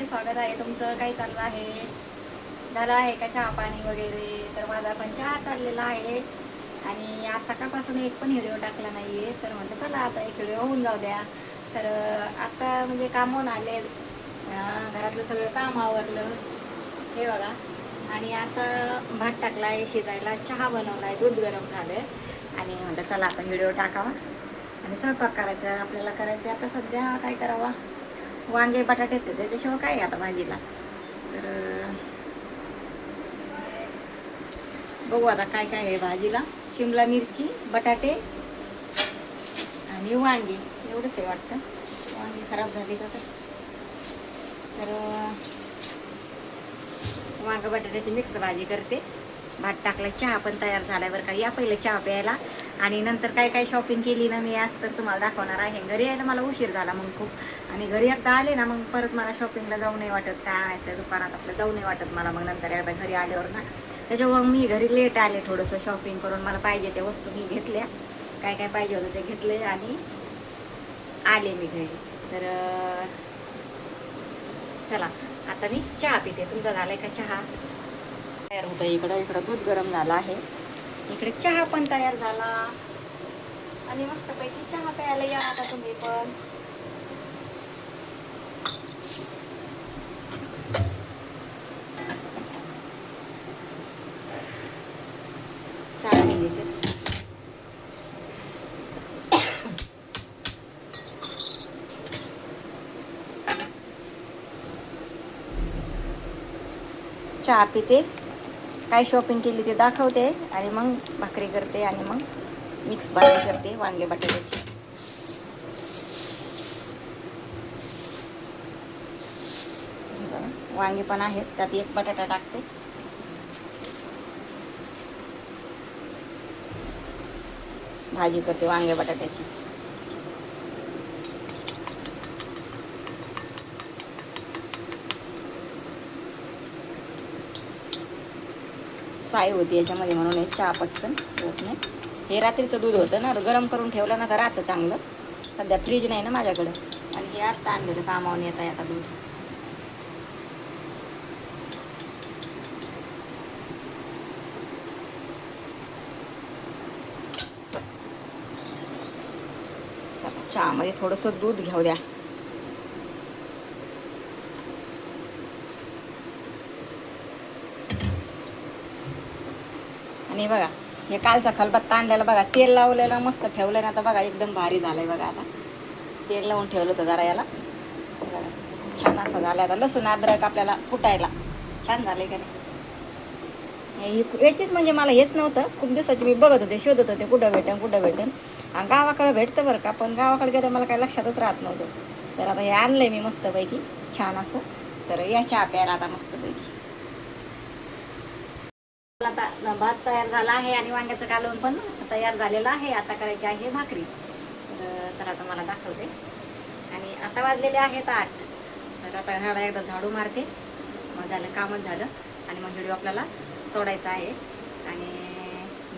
ब्लॉगमध्ये स्वागत आहे तुमचं. काय चाललं आहे? झालं आहे का चहा पाणी वगैरे? तर माझा पण चहा चाललेला आहे आणि आज सकाळपासून एक पण व्हिडिओ टाकला नाही आहे. तर म्हटलं चला आता एक व्हिडिओ होऊन जाऊ द्या. तर आता म्हणजे कामून आले, घरातलं सगळं काम आवरलं हे बघा. आणि आता भात टाकला आहे शिजायला, चहा बनवला आहे, दूध गरम झालं आणि म्हटलं चला आता व्हिडिओ टाकावा आणि स्वयंपाक करायचा आपल्याला. करायचं आता सध्या काय करावा, वांगे बटाटेच आहे, त्याच्याशिवाय काय आता भाजीला. तर बघू आता काय काय आहे भाजीला. शिमला मिरची, बटाटे आणि वांगे एवढंच आहे वाटतं. वांगे खराब झाली का? तर वांग बटाट्याची मिक्स भाजी करते. भात टाकला, चहा पण तयार झालाय बरं का. या पहिले चहा प्यायला आणि नंतर काय काय शॉपिंग केली ना मी आज तर तुम्हाला दाखवणार आहे. घरी यायला मला उशीर झाला मग खूप, आणि घरी एकदा आले ना मग परत मला शॉपिंगला जाऊ नाही वाटत, काय आणायचं दुकानात आपलं जाऊ नाही वाटत मला मग नंतर एकदा घरी आल्यावर ना. त्याच्यामुळे मी घरी लेट आले थोडंसं शॉपिंग करून. मला पाहिजे त्या वस्तू मी घेतल्या, काय काय पाहिजे होतं ते घेतले आणि आले मी घरी. तर चला आता मी चहा पिते. तुमचा झालाय का चहा? तयार होतं इकडं दूध गरम झालं आहे, इकडे चहा पण तयार झाला आणि मस्तपैकी चहा प्यायला या आता तुम्ही पण. चालेल घेते. चहा पिते, काय शॉपिंग केली ते दाखवते आणि मग भाकरी करते आणि मग मिक्स भाजी करते वांगे बटाट्याची. वांगे पण आहेत, त्यात एक बटाटा टाकते. भाजी करते वांगे बटाट्याची. साय होती याच्यामध्ये म्हणून हे चहा पटकन होत नाही. हे रात्रीचं दूध होतं ना, गरम करून ठेवलं ना तर राहतं चांगलं. सध्या फ्रीज नाही ना माझ्याकडं आणि हे आत्ता आणलेलं कामावून येता आता दूध. चहामध्ये थोडंसं दूध घेऊ द्या. आणि बघा हे कालचा खलबत्ता आणलेला बघा, तेल लावलेलं मस्त ठेवलं ना आता बघा एकदम भारी झालंय बघा. आता तेल लावून ठेवलं होतं जरा याला, छान असं झालं. आता लसूण अद्रक आपल्याला कुटायला छान झालंय का नाही. याचीच म्हणजे मला हेच नव्हतं, खूप दिवसाची मी बघत होते, शोधत होते कुठं भेटेन. आणि गावाकडे भेटतं बरं का, पण गावाकडे गेलं मला काही लक्षातच राहत नव्हतं. तर आता हे आणलंय मी मस्तपैकी छान असं. तर या चहा प्यायला आता मस्तपैकी. आता भात तयार झाला आहे आणि वांग्याचं कालवण पण तयार झालेलं आहे. आता करायची आहे भाकरी. तर आता मला दाखवते. आणि आता वाजलेले आहेत 8. तर आता घराला एकदा झाडू मारते, मग झालं कामच झालं. आणि मग व्हिडिओ आपल्याला सोडायचा आहे आणि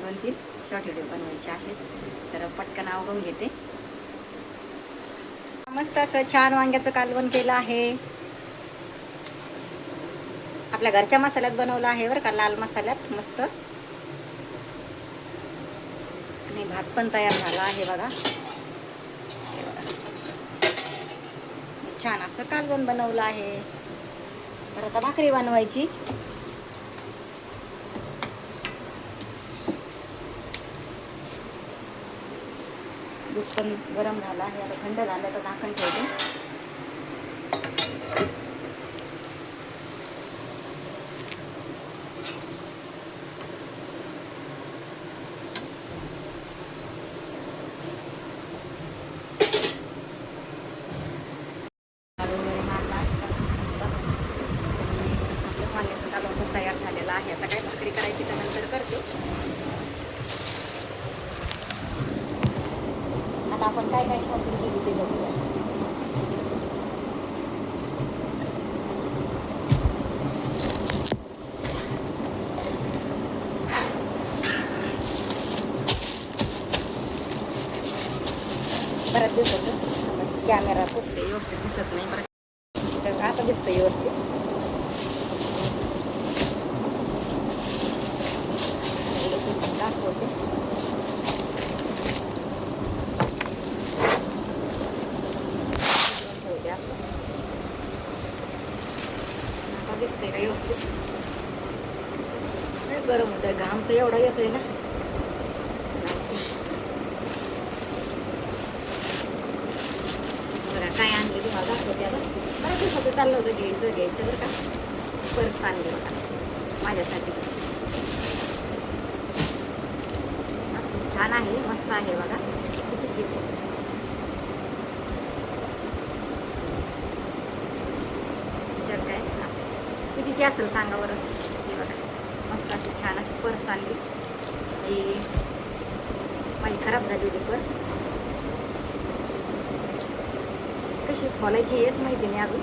2-3 शॉर्ट व्हिडिओ बनवायचे आहेत. तर पटकन आवरून घेते. मस्त असं छान वांग्याचं कालवण केलं आहे. आपल्या घरच्या मसाल्यात बनवलं आहे बरं का, लाल मसाल्यात मस्त. आणि भात पण तयार झाला आहे बघा. छान असं कालवण बनवलं आहे. तर आता भाकरी बनवायची. दूध पण गरम झालं आहे, आता थंड झालं तर झाकण ठेवते. वांग्याचं कालवण तयार झालेलं आहे. आता काय भाकरी करायची तर नंतर करते. आता आपण काय काय शॉपिंग केली ते बघूया. बऱ्याच दिवसाचं कॅमेरा पुसते व्यवस्थित दिसत नाही बरं. आता दिसतं व्यवस्थित. दाखवते. आता दिसतंय का व्यवस्थित? गरम होतंय, घाम तर एवढा येतोय ना. बघा काय आणले तुम्हाला दाखवते. आता बऱ्याच दिवसाचं चाललं होतं घ्यायचं बरं का. पर्स आणली बघा माझ्यासाठी. छान आहे, मस्त आहे बघा. किती चिप काय कितीची असेल सांगा बरं. हे बघा मस्त अशी छान अशी पर्स आणली. ही माझी खराब झाली होती पर्स. कशी खोलायची हेच माहिती नाही अजून.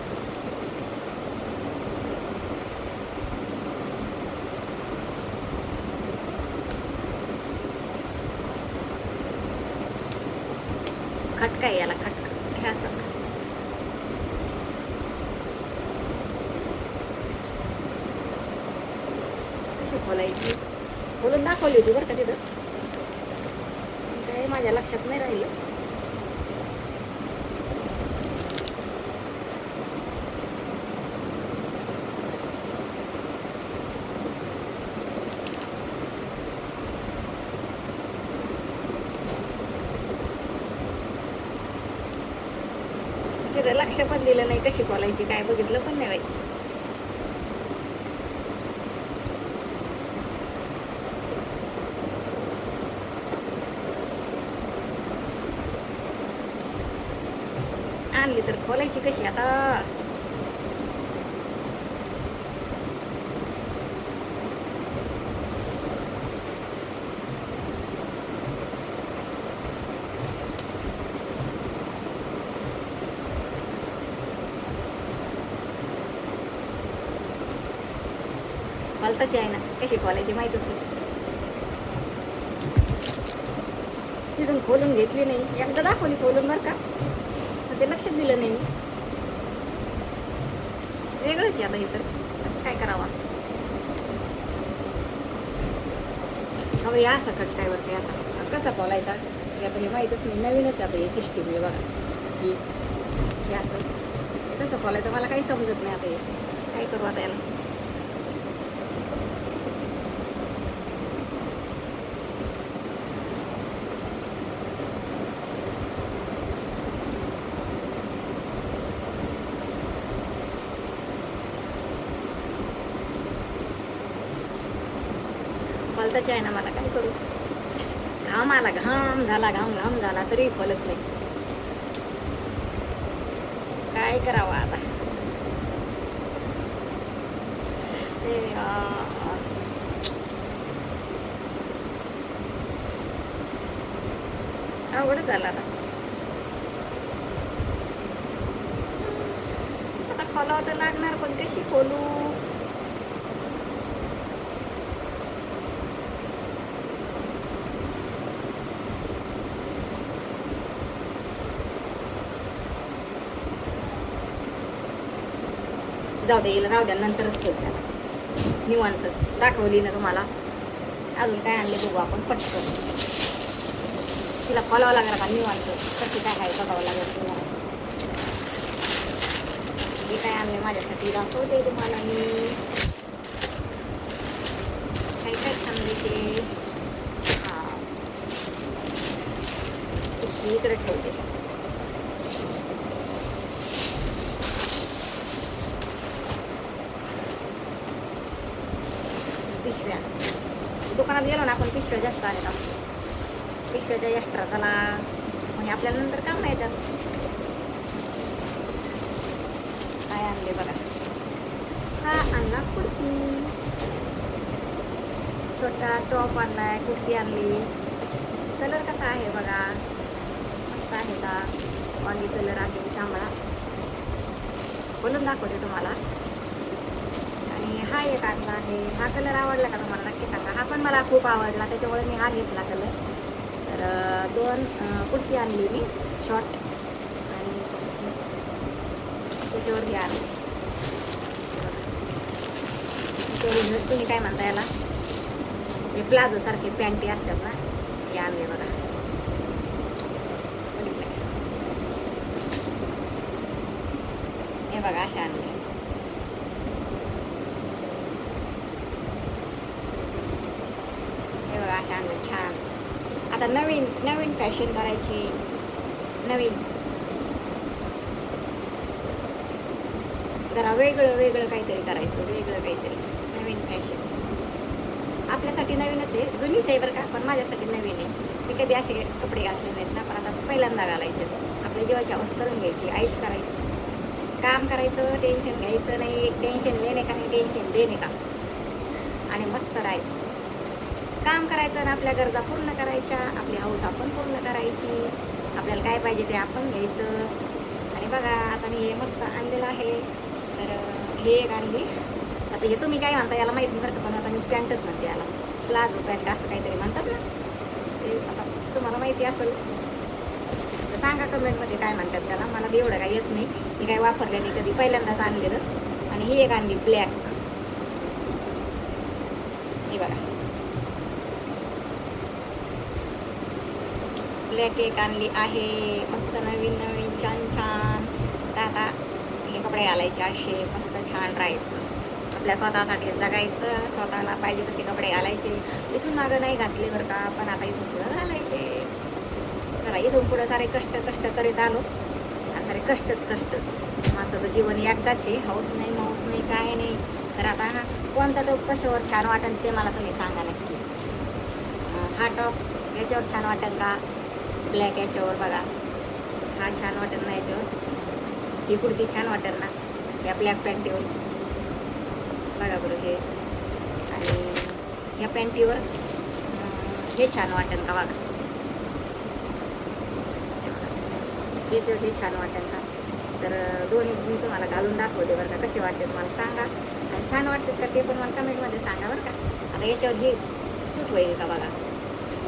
खटका आहे याला, खटका हे असं. कशी खोलायची खोलून दाखवली होती बरं का तिथं, काय माझ्या लक्षात नाही राहिलं. तिथं लक्ष पण दिलं नाही कशी खोलायची, काय बघितलं पण नाही बाई. आणली तर खोलायची कशी आता. फालताची आहे ना, कशी खोलायची माहीतच नाही. तिथून खोलून घेतली नाही, एकदा दाखवली खोलून बरं का, पण ते लक्षात दिलं नाही मी. वेगळंच आहे आता हे तर, असं काय करावा. हवं या असं खटकायवरती असा कसा खोलायचा हे आता हे माहीतच नाही. नवीनच आता हे सिस्टीम आहे बघा. हे असं हे कसं खोलायचं मला काही समजत नाही आता. हे काय करू आता याला. फालताची आहे ना, मला काय करू. घाम आला, घाम झाला तरी खोलत नाही. काय करावं आता. ते अवघडच झालं आता. आता खोलावं तर लागणार, पण कशी खोलू. जाऊ दे, येईल राहू द्या, नंतरच खोलते आता निवांत. दाखवली ना तुम्हाला. अजून काय आणले बघू आपण पटकन. तिला खोलावं लागणार का निवांत, कशी काय आहे बघावं लागेल तुम्हाला. हे काय आणले माझ्यासाठी दाखवते तुम्हाला मी. काय काय आणले ते. हां इकडे ठेवते. पिशव्या दुकानात गेलो ना आपण, पिशव्या जास्त आल्या. पिशव्याच्या एक्स्ट्रा चला म्हणजे आपल्याला नंतर काम नाही येतात. काय आणले बघा. हा आणला कुर्ती, छोटा टॉप आणलाय, कुर्ती आणली. कलर कसा आहे बघा, मस्त आहे का. ऑली कलर आहे तांबडा. बोलून दाखवते तुम्हाला. हा एक आणला आहे. हा कलर आवडला का तुम्हाला नक्की सांगा. हा पण मला खूप आवडला, त्याच्यामुळे मी हा घेतला कलर. तर 2 कुर्ती आणली मी शॉर्ट, आणि त्याच्यावर हे आणले तुम्ही काय म्हणता याला, हे प्लाझो सारखे पॅन्टी असतात ना, हे आणले बघा. हे बघा अशा आणले. हे बघा अशा आणले छान. आता नवीन नवीन फॅशन करायची, नवीन जरा वेगळं वेगळं काहीतरी करायचं, वेगळं काहीतरी नवीन फॅशन. आपल्यासाठी नवीनच आहे, जुनीच आहे बरं का, पण माझ्यासाठी नवीन आहे. मी कधी असे कपडे घातले नाहीत ना, पण आता पहिल्यांदा घालायचे. आपल्या जीवाची हौस करून घ्यायची, आयुष करायची, काम करायचं, टेन्शन घ्यायचं नाही. टेन्शन लेणे का नाही, टेन्शन देणे का, आणि मस्त राहायचं. काम करायचं आणि आपल्या गरजा पूर्ण करायच्या, आपली हौस आपण पूर्ण करायची. आपल्याला काय पाहिजे ते आपण घ्यायचं. आणि बघा आता मी हे मस्त आणलेलं आहे. तर हे एक आणली. आता हे तुम्ही काय म्हणता याला माहिती नाही बरं का, पण आता मी पॅन्टच म्हणते याला, प्लाझो पॅन्ट असं काहीतरी म्हणतात ना, ते आता तुम्हाला माहिती असेल तर सांगा कमेंटमध्ये काय म्हणतात त्याला. मला बी एवढं काही येत नाही, मी काही वापरले नाही कधी, पहिल्यांदाच आणलेलं. आणि ही एक आणली ब्लॅक. ही बघा ब्लॅक एक आणली आहे, मस्त नवीन नवीन छान छान. तर आता हे कपडे घालायचे असे मस्त छान राहायचं, आपल्या स्वतःसाठी जगायचं, स्वतःला पाहिजे तसे कपडे घालायचे. इथून मागं नाही घातले बरं का, पण आता इथून पुढं घालायचे. जरा इथून पुढं सारे कष्ट कष्ट करीत आलो, आणि सारे कष्टच कष्ट. माणसाचं जीवन एकदाच आहे, हौस नाही माऊस नाही काय नाही. तर आता कोणता तो कशावर छान वाटेल ते मला तुम्ही सांगा नक्की. हा टॉप याच्यावर छान वाटेल का, ब्लॅक याच्यावर बघा, हा छान वाटेल ना याच्यावर, ही कुर्ती छान वाटेल ना या ब्लॅक पॅन्टीवर बघा बरं हे. आणि ह्या पॅन्टीवर हे छान वाटेल का बघा, हे छान वाटेल का. तर दोन्ही मी तुम्हाला घालून दाखवते बरं का, कसे वाटते मला सांगा. आणि छान वाटतात का ते पण मला कमेंटमध्ये सांगा बरं का. आता याच्यावर हे सूट होईल का बघा,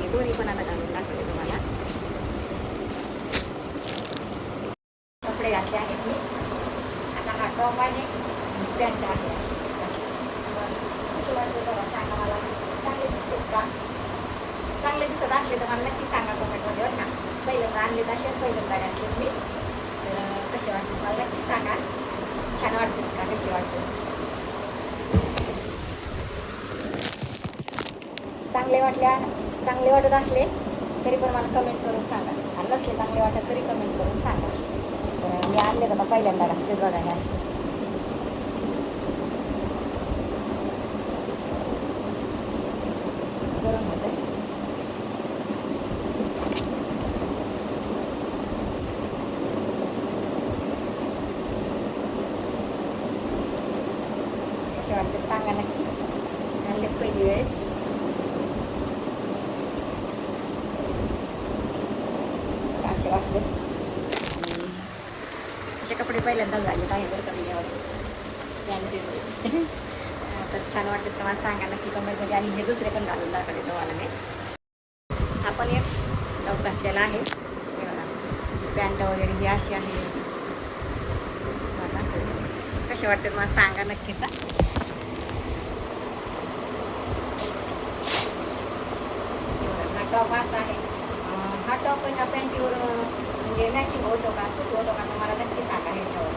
मी दोन्ही पण आता घालून दाखवते तुम्हाला. कपडे घातले आहेत मी. आता हा टॉप आहे, पॅन्ट आहे. सांगा मला, चांगले दिसतात का, चांगले दिसत असले तर मला नक्की सांगा कमेंटमध्ये बरं का. पहिल्यांदा आणले तसे पहिल्यांदा घातले मी, तर कसे वाटते मला नक्की सांगा. छान वाटतात का, कसे वाटते, चांगले वाटल्या, चांगले वाटत असले तरी पण मला कमेंट करून सांगा, आणि नसले चांगले वाटत तरी कमेंट करून सांगा. तर मी आणले तर पहिल्यांदा घातले बघा हे असे. गरम होते. कसे वाटते सांगा नक्कीच. आणलेत पहिली वेळेस. असे वाटले असे कपडे पहिल्यांदाच झालेत आहे बरं का मी पॅन्टीमध्ये. तर छान वाटतं तर मला सांगा नक्की कमेंटमध्ये. आणि हे दुसरे पण घालून दाखवले तुम्हाला मी. हा पण एक टॉप घातलेला आहे, हे बघा पॅन्ट वगैरे ही अशी आहे. कसे वाटते मला सांगा नक्कीच. हा टॉप असा आहे. हा टॉप ह्या पॅन्टीवर म्हणजे मॅचिंग होतो का, सूट होतो का, मला नक्की सांगा ह्याच्यावर.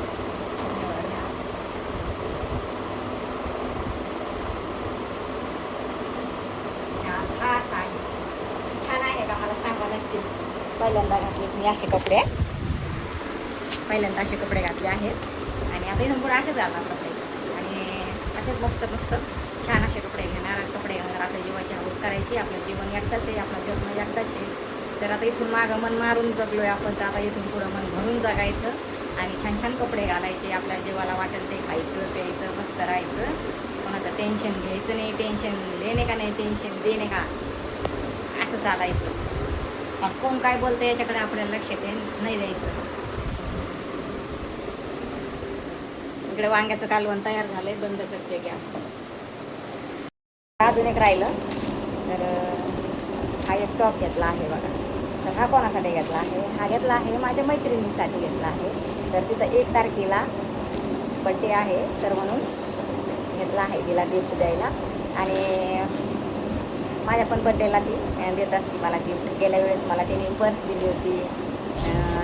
हा असा आहे, छान आहे का मला सांगा नक्कीच. पहिल्यांदा घातलेत मी असे कपडे, पहिल्यांदा असे कपडे घातले आहेत. आणि आता इथून पुढे असेच घालणार कपडे, आणि असेच मस्त मस्त छान असे कपडे घेणार, कपडे घालणार. आपल्या जीवाची हौस करायची, आपलं जीवन एकटाच आहे, आपलं जन्म एकटाच आहे. तर आता इथून मागं मन मारून जगलो आहे आपण, तर आता इथून पुढं मन भरून जगायचं, आणि छान छान कपडे घालायचे. आपल्या जीवाला वाटेल ते खायचं प्यायचं, मस्त राहायचं, कोणाचं टेन्शन घ्यायचं नाही, टेन्शन देणे का नाही, टेन्शन देणे का, असं चालायचं. कोण काय बोलतं याच्याकडे आपल्याला लक्ष नाही द्यायचं. इकडे वांग्याचं कालवण तयार झालंय, बंद करते गॅस. अजून एक राहिलं. तर हा एक टॉप घेतला आहे बघा. तर हा कोणासाठी घेतला आहे, हा घेतला आहे माझ्या मैत्रिणीसाठी घेतला आहे. तर तिचा 1 तारखेला बड्डे आहे, तर म्हणून घेतला आहे तिला गिफ्ट द्यायला. आणि माझ्या पण बड्डेला ती देत असते मला गिफ्ट. गेल्या वेळेस मला तिने पर्स दिली होती,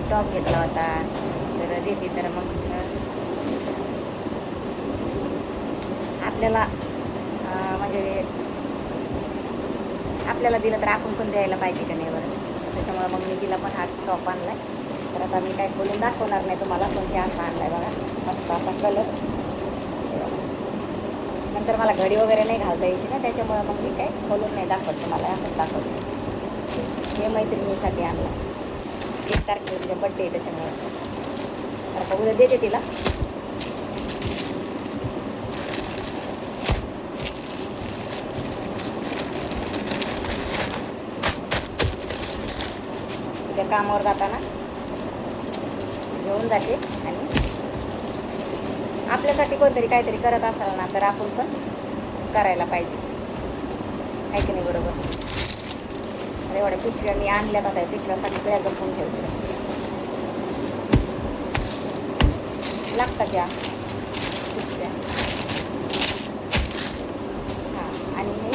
टॉप घेतला होता, तर देते. तर मग आपल्याला म्हणजे आपल्याला दिलं तर आपण पण द्यायला पाहिजे का नाही बरं. त्याच्यामुळे मग मी तिला पण हा टॉप आणला आहे. तर आता मी काय खोलून दाखवणार नाही तुम्हाला, पण ते असा आणला आहे बघा, मस्त असा कलर. नंतर मला घडी वगैरे नाही घालता यायची ना, त्याच्यामुळं मग मी काय खोलून नाही दाखवत तुम्हाला, असंच दाखवते. हे मैत्रिणीसाठी आणलं, 1 तारखेला बड्डे आहे त्याच्यामुळं. आता उद्या देते तिला. उद्या कामावर जाताना घेऊन जाते. आणि आपल्यासाठी कोणतरी काहीतरी करत असाल ना, तर आपण पण करायला पाहिजे, आहे की नाही बरोबर. अरे एवढ्या पिशव्या मी आणल्यात, आता पिशव्यासाठी सगळ्या जपून ठेवते. लागतात या पिशव्या. हां, आणि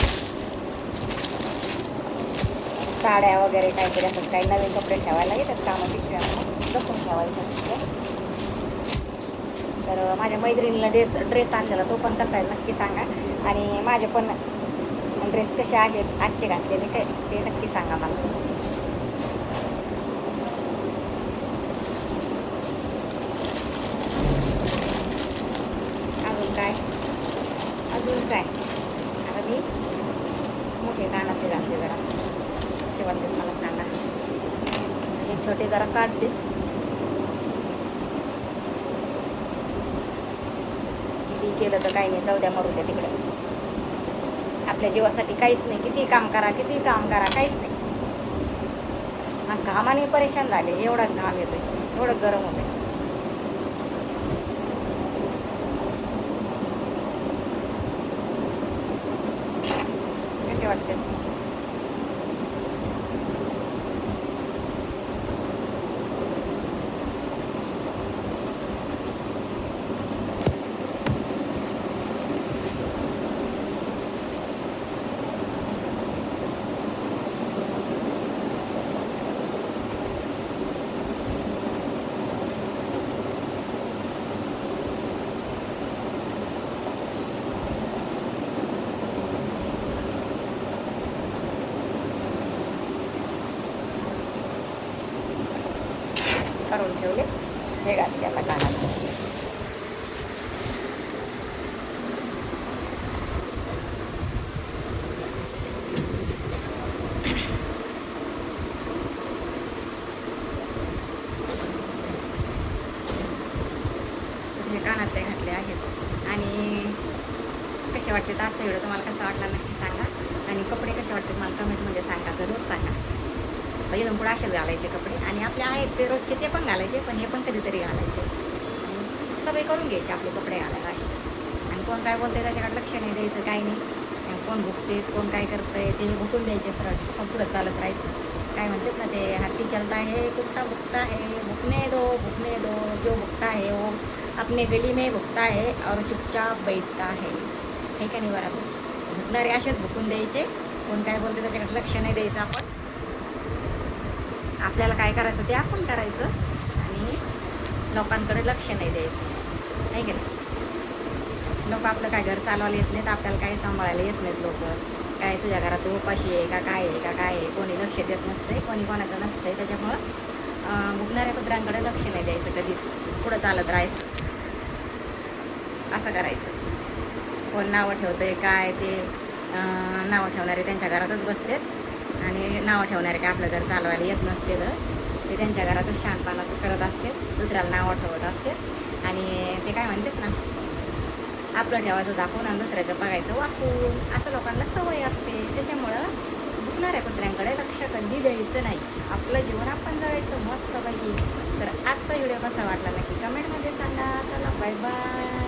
साड्या वगैरे काहीतरी असं काही नवीन कपडे ठेवायला येतात कामं पिशव्या जपून ठेवायचं. तर माझ्या मैत्रिणीला ड्रेस आणलेला, तो पण कसा आहे नक्की सांगा. आणि माझे पण ड्रेस कसे आहेत आजचे घातलेले काय ते नक्की सांगा मला. अजून काय आता मी मोठे कानातले घातले, जरा कसे वाटते मला सांगा. हे छोटे जरा काढते. किती केलं तर काही नाही, जाऊ द्या, मरू द्या तिकडे. आपल्या जीवासाठी काहीच नाही, किती काम करा काहीच नाही. मग घामाने परेशान झाले, एवढा घाम येतोय, एवढं गरम होतंय. कसे वाटते. काढून ठेवले, हे घातले आता कानात. हे कानातले घातले आहेत. आणि कसे वाटते आजचा व्हिडिओ तुम्हाला कसा वाटला नक्की सांगा. आणि कपडे कसे वाटतात मला कमेंटमध्ये सांगा, जरूर सांगा. इथून पुढे असेच घालायचे कपडे. आणि आपले आहेत ते रोजचे ते पण घालायचे, पण हे पण कधीतरी घालायचे. सवय करून घ्यायचे आपले कपडे घालायला असे. आणि कोण काय बोलते त्याच्याकडे लक्ष नाही द्यायचं, काही नाही. कोण भुकते कोण काय करतंय ते भुकून द्यायचे सरळ, पण पुढं चालत राहायचं. काय म्हणतात ना ते, हाथी चलता है कुत्ता भुकता है, भुकने दो, जो भुकता है वो अपने गली में भुकता है और चुपचाप बैठता है. हे का नाही बरोबर. भुकणारे असेच भुकून द्यायचे, कोण काय बोलते त्याच्याकडे लक्ष नाही द्यायचं. आपल्याला काय करायचं ते आपण करायचं, आणि लोकांकडे लक्ष नाही द्यायचं, नाही का नाही. लोक आपलं काय घर चालवायला येत नाहीत, आपल्याला काही सांभाळायला येत नाहीत. लोक काय तुझ्या घरात उपाशी आहे का काय आहे का काय आहे, कोणी लक्ष देत नसतंय, कोणी कोणाचं नसतंय. त्याच्यामुळं भुकणाऱ्या कुत्र्यांकडे लक्ष नाही द्यायचं कधीच, पुढं चालत राहायचं, असं करायचं. कोण नावं ठेवतंय काय ते, नावं ठेवणारे त्यांच्या घरातच बसतात. आणि नावं ठेवणारे काय आपलं घर चालवायला येत नसते, तर ते त्यांच्या घरातच शहाणपणा करत असते, दुसऱ्याला नावं ठेवत असते. आणि ते काय म्हणतात ना, आपलं ठेवायचं दाखवून आणि दुसऱ्याचं बघायचं वाकून, असं लोकांना सवय असते. त्याच्यामुळं भुकणाऱ्या कुत्र्यांकडे लक्ष कधी द्यायचं नाही, आपलं जीवन आपण जगायचं मस्तपैकी. तर आजचा व्हिडिओ कसा वाटला नक्की कमेंटमध्ये सांगा. चला बाय बाय.